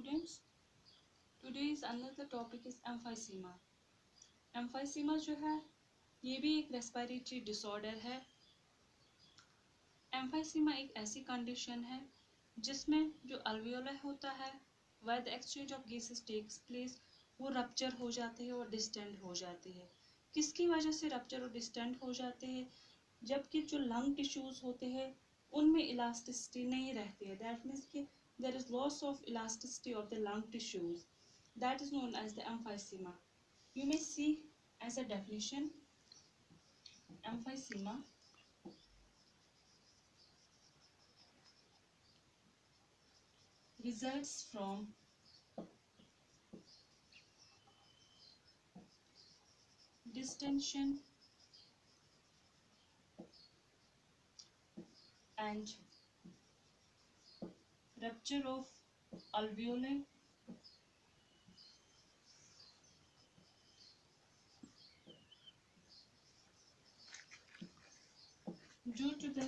students, today's another topic is emphysema. Emphysema जो है ये भी एक रेस्पिरेटरी डिसऑर्डर है। एम्फाइसीमा एक ऐसी कंडीशन है जिसमें जो अल्वियोलाई होता है where the exchange of gases takes place वो रप्चर हो जाते हैं और डिस्टेंड हो जाते हैं। किसकी वजह से रप्चर और डिस्टेंड हो जाते हैं? जबकि जो लंग टिश्यूज होते हैं उनमें इलास्टिसिटी नहीं रहती है। दैट मीन्स कि there is loss of elasticity of the lung tissues, that is known as the emphysema. You may see as a definition, emphysema results from distension and rupture of alveoli due to the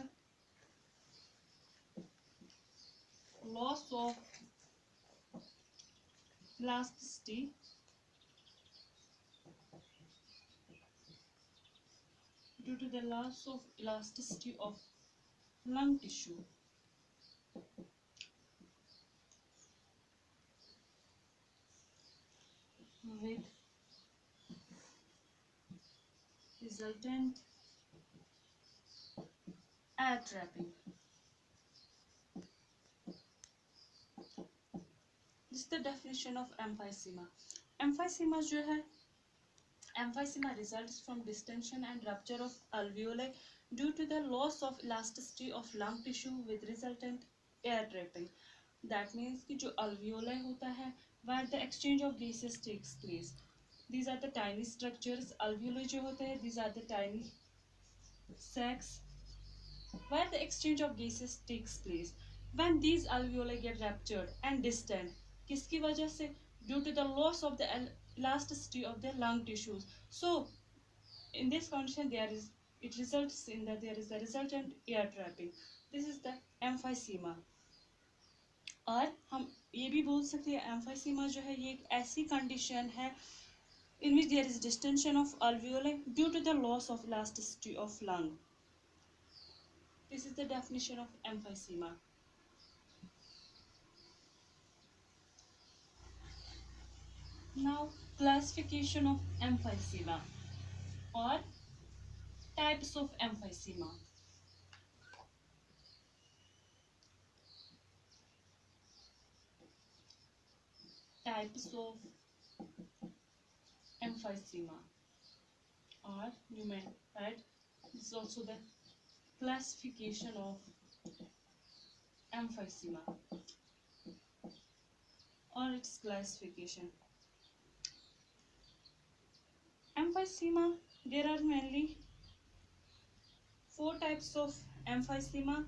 loss of elasticity due to the loss of elasticity of lung tissue with resultant air trapping. This is the definition of emphysema. Emphysema जो है, emphysema results from distension and rupture of alveoli due to the loss of elasticity of lung tissue with resultant air trapping. That means कि जो alveoli होता है where the exchange of gases takes place. These are the tiny structures. Alveoli जो होते हैं, these are the tiny sacs where the exchange of gases takes place. When these alveoli get ruptured and distend, किसकी वजह से? Due to the loss of the elasticity of the lung tissues. So in this condition it results in that there is a resultant air trapping. This is the emphysema. और हम ये भी बोल सकते हैं emphysema जो है ये एक ऐसी condition है in which there is distension of alveoli due to the loss of elasticity of lung. This is the definition of emphysema. Now, classification of emphysema or types of emphysema. Types of emphysema, or you may write this is also the classification of emphysema or its classification. Emphysema, there are mainly 4 types of emphysema.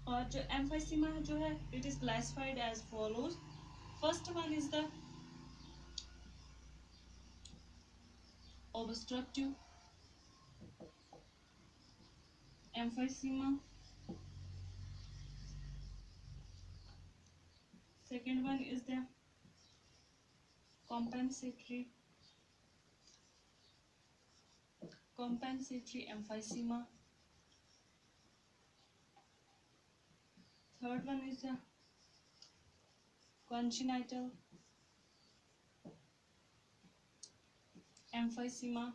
और जो emphysema जो है it is classified as follows. First one is the obstructive emphysema. Second one is the compensatory emphysema. Third one is the congenital emphysema.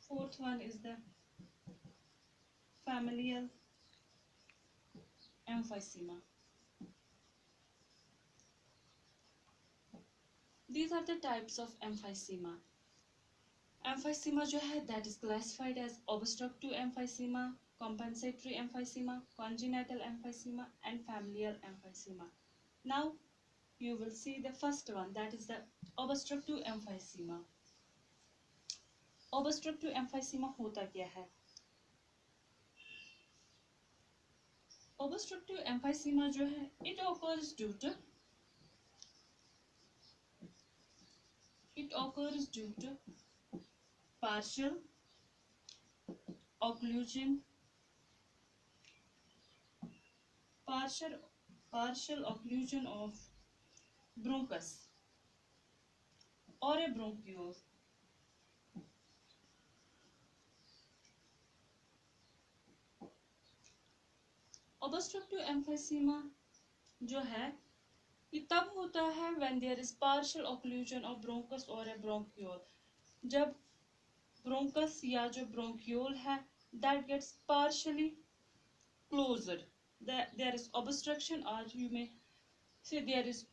Fourth one is the familial emphysema. These are the types of emphysema. Emphysema जो है that is classified as obstructive emphysema, compensatory emphysema, congenital emphysema and familial emphysema. Now you will see the first one, that is the obstructive emphysema. Obstructive emphysema होता क्या है? Obstructive emphysema जो है it occurs due to partial occlusion partial occlusion of bronchus or a bronchiole. Obstructive emphysema जो है ये तब होता है when there is partial occlusion of bronchus or a bronchiole. जब bronchus या जो bronchiole है that gets partially closed. There is obstruction, or you may say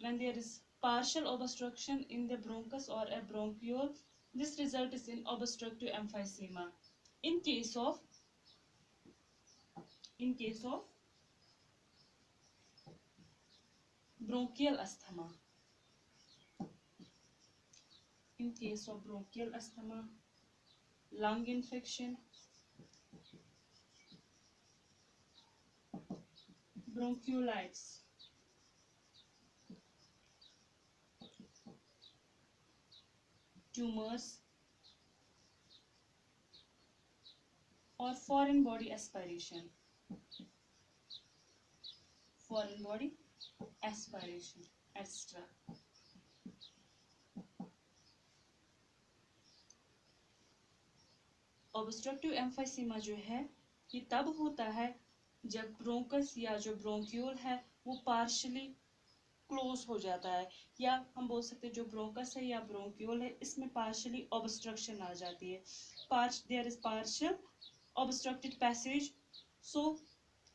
when there is partial obstruction in the bronchus or a bronchiole, this results in obstructive emphysema. In case of bronchial asthma, lung infection, bronchiolitis, tumors, or foreign body aspiration, etc. Obstructive emphysema जो है ये तब होता है जब bronchus या जो bronchiole है वो पार्शली क्लोज हो जाता है, या हम बोल सकते हैं जो ब्रोंकस है या ब्रोंक्यूल है इसमें पार्शली ऑब्स्ट्रक्शन आ जाती है. There is partial obstructed passage, so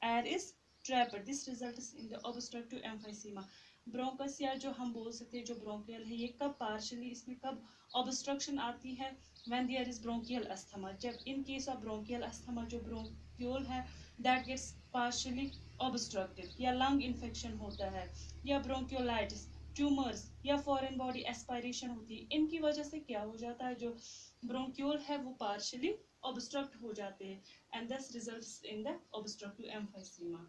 air is trapped. This results in the obstructive emphysema. Bronchus या जो हम बोल सकते हैं जो ब्रोंकियल है ये कब पार्शली इसमें कब ऑब्स्ट्रक्शन आती है when there is bronchial asthma. जब in case of bronchial asthma जो bronchiole है that gets partially obstructed, या lung infection होता है, या bronchiolitis, ट्यूमर्स या फॉरेन बॉडी एस्पायरेशन होती है, इनकी वजह से क्या हो जाता है जो ब्रोंक्यूल है वो पार्शियली ऑब्स्ट्रक्ट हो जाते हैं and this results in the obstructive emphysema.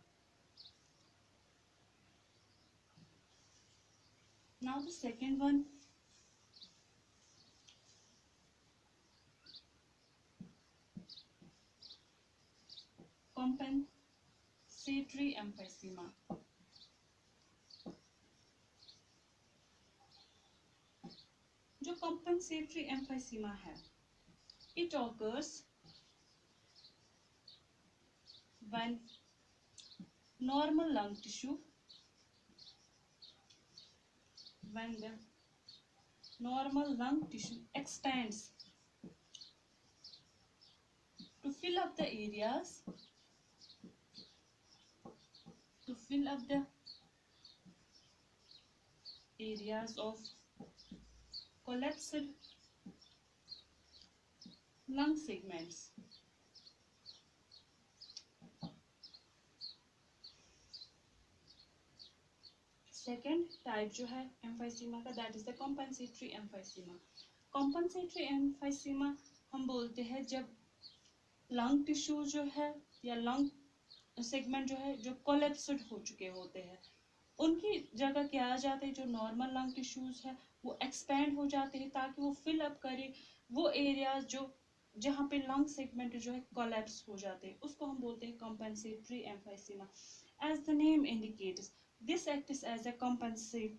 Now the second one, compensatory emphysema. जो compensatory emphysema है it occurs when normal lung tissue expands to fill up the areas of collapsed lung segments. Second type जो है emphysema का that is the compensatory emphysema. Compensatory emphysema हम बोलते हैं जब lung tissue जो है या लंग सेगमेंट जो है जो कोलैप्स्ड हो चुके होते हैं उनकी जगह क्या आ जाते हैं जो नॉर्मल लंग टिश्यूज है वो एक्सपैंड हो जाते हैं ताकि वो फिल अप करे वो एरियाज जो जहाँ पे लंग सेगमेंट जो है कोलैप्स हो जाते हैं उसको हम बोलते हैं compensatory emphysema. As the name indicates this acts as a compensate.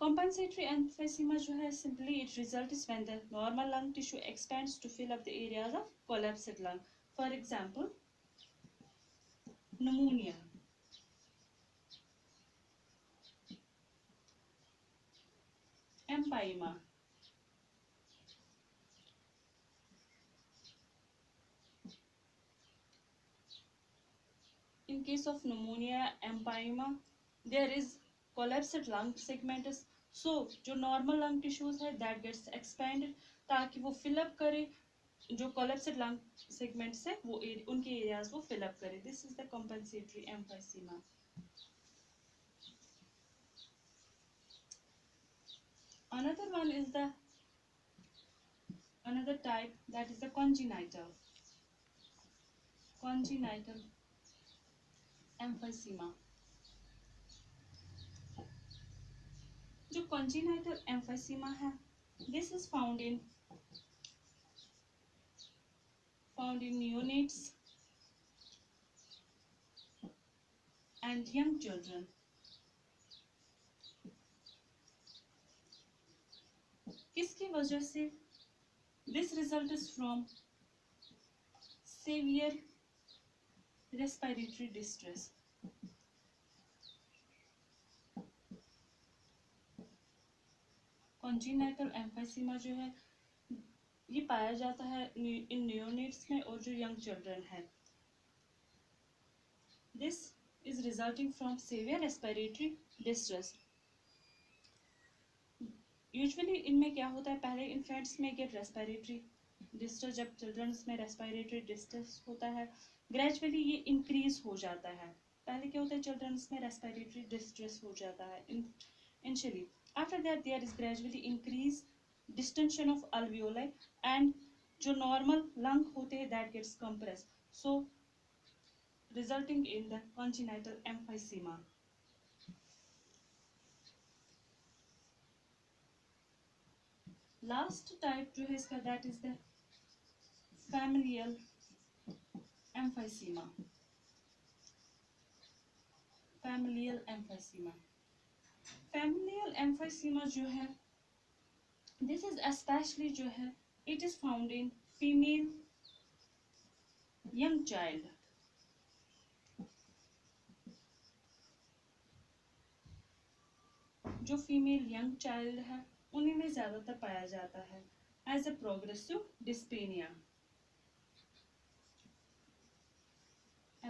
Compensatory emphysema जो है simply it results when the normal lung tissue expands to fill up the areas of collapsed lung. For example, pneumonia, empyema, in case of pneumonia, empyema, there is collapsed lung segments, so जो normal lung tissues है that gets expanded ताकि वो fill up करे जो collapsed lung segments है वो उनके areas वो fill up करे. This is the compensatory emphysema. Another type that is the congenital emphysema. जो congenital emphysema है this is found found in neonates and young children. किसकी वजह से? This result is from severe respiratory distress. Congenital emphysema जो है ये पाया जाता है इन neonates में और जो young children है. This is resulting from severe respiratory distress. Usually इनमें क्या होता है, पहले इन्फेंट्स में गेट रेस्पिरेटरी डिस्ट्रेस, जब चिल्ड्रंस में रेस्पिरेटरी डिस्ट्रेस होता है ग्रेजुअली ये इंक्रीज हो जाता है. पहले क्या होता है, चिल्ड्रंस में रेस्पिरेटरी डिस्ट्रेस हो जाता है initially. After that there is gradually increase distension of alveoli and जो नॉर्मल लंग होते हैं that gets compress, so resulting in the congenital emphysema. Last type जो है इसका that is the familial emphysema. Familial emphysema. Familial emphysema जो है this is especially जो है it is found in female young child. जो फीमेल यंग चाइल्ड है उन्हीं में ज्यादातर पाया जाता है as a progressive dyspnoea.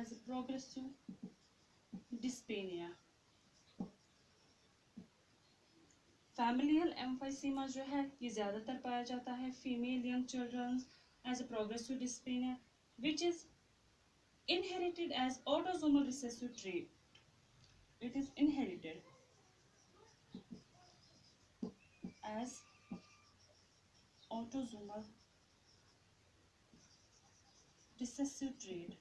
As a progressive dyspnoea. Familial emphysema जो है ये ज्यादातर पाया जाता है female young children as a progressive dyspnoea which is inherited as autosomal recessive trait. It is inherited as autosomal recessive trait.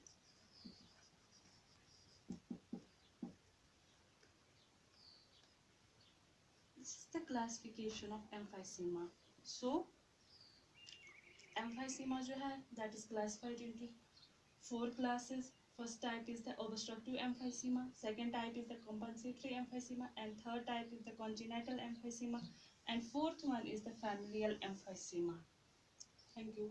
This is the classification of emphysema. So emphysema जो है that is classified into 4 classes. First type is the obstructive emphysema, second type is the compensatory emphysema, and third type is the congenital emphysema, and fourth one is the familial emphysema. Thank you.